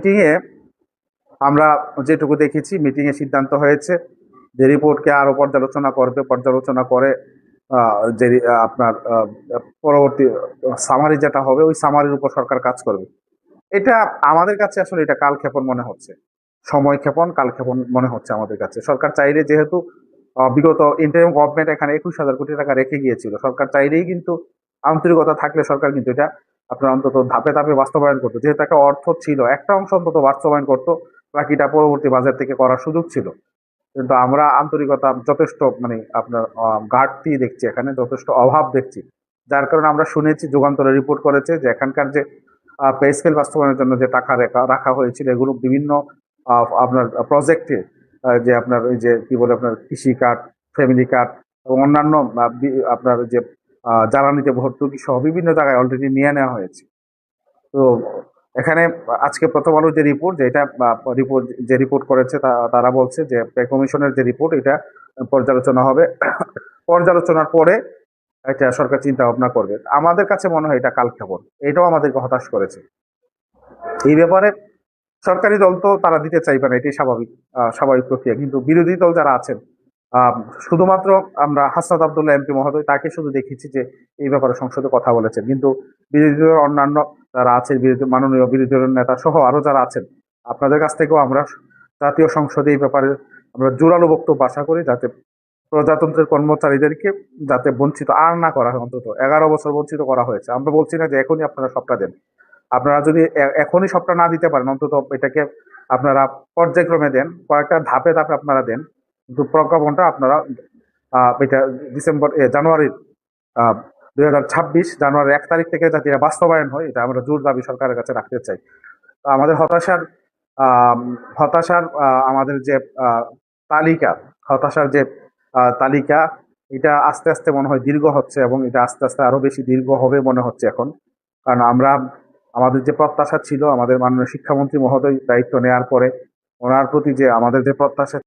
মিটিংয়ে আমরা যেটুকু দেখেছি, মিটিংয়ে সিদ্ধান্ত হয়েছে যে রিপোর্টকে আরো পর্যালোচনা করে যে আপনার পরবর্তী সামারি যেটা হবে ওই সামারির উপর সরকার কাজ করবে। এটা আমাদের কাছে আসলে এটা কালক্ষেপণ মনে হচ্ছে, সময় ক্ষেপণ, কালক্ষেপণ মনে হচ্ছে আমাদের কাছে। সরকার চাইলে, যেহেতু বিগত ইন্টারিম গভর্নমেন্ট এখানে 21,000 কোটি টাকা রেখে গিয়েছিল, সরকার চাইলেই কিন্তু, আন্তরিকতা থাকলে সরকার কিন্তু এটা আপনার অন্তত ধাপে ধাপে বাস্তবায়ন করতো। যেহেতু একটা অর্থ ছিল, একটা অংশ অন্তত বাস্তবায়ন করতো, বাকিটা পরবর্তী বাজেট থেকে করার সুযোগ ছিল। কিন্তু আমরা আন্তরিকতা যথেষ্ট আপনার ঘাটতি দেখছি, এখানে যথেষ্ট অভাব দেখছি। যার কারণে আমরা শুনেছি, যুগান্তরে রিপোর্ট করেছে যে এখানকার যে পে স্কেল বাস্তবায়নের জন্য যে টাকা রাখা হয়েছিল, এগুলো বিভিন্ন আপনার প্রজেক্টে, যে আপনার ওই যে কি বলে আপনার কৃষি কার্ড, ফ্যামিলি কার্ড এবং অন্যান্য আপনার যে জ্বালানিতে ভর্তুকি সহ বিভিন্ন জায়গায় অলরেডি নিয়ে নেওয়া হয়েছে। তো এখানে আজকে প্রথম আলো যে রিপোর্ট, যে রিপোর্ট করেছে তারা বলছে যে পে কমিশনের যে রিপোর্ট, এটা পর্যালোচনা হবে, পর্যালোচনার পরে এটা সরকার চিন্তা ভাবনা করবে। আমাদের কাছে মনে হয় এটা কালক্ষেপণ, এটাও আমাদেরকে হতাশ করেছে। এই ব্যাপারে সরকারি দল তো তারা দিতে চাইবে না, এটাই স্বাভাবিক প্রক্রিয়া। কিন্তু বিরোধী দল যারা আছেন, শুধুমাত্র আমরা হাসনাত আব্দুল্লাহ এমপি মহোদয়, তাকে শুধু দেখেছি যে এই ব্যাপারে সংসদে কথা বলেছেন, কিন্তু বিরোধী দলের অন্যান্য যারা আছেন, মাননীয় বিরোধী দলের নেতা সহ আরো যারা আছেন, আপনাদের কাছ থেকেও আমরা জাতীয় সংসদে এই ব্যাপারে আমরা জোরালো বক্তব্য আশা করি, যাতে প্রজাতন্ত্রের কর্মচারীদেরকে যাতে বঞ্চিত আর না করা হয়। অন্তত 11 বছর বঞ্চিত করা হয়েছে। আমরা বলছি না যে এখনই আপনারা সবটা দেন, আপনারা যদি এখনই সবটা না দিতে পারেন, অন্তত এটাকে আপনারা পর্যায়ক্রমে দেন, কয়েকটা ধাপে ধাপে আপনারা দেন। কিন্তু প্রজ্ঞাপনটা আপনারা এটা জানুয়ারির 2026 জানুয়ারির 1 তারিখ থেকে যাতে বাস্তবায়ন হয়, এটা আমরা জোর দাবি সরকারের কাছে রাখতে চাই। আমাদের হতাশার আমাদের যে হতাশার যে তালিকা, এটা আস্তে আস্তে মনে হয় দীর্ঘ হচ্ছে, এবং এটা আস্তে আস্তে আরো বেশি দীর্ঘ হবে মনে হচ্ছে এখন। কারণ আমাদের যে প্রত্যাশা ছিল, আমাদের মাননীয় শিক্ষামন্ত্রী মহোদয় দায়িত্ব নেওয়ার পরে ওনার প্রতি যে আমাদের যে প্রত্যাশা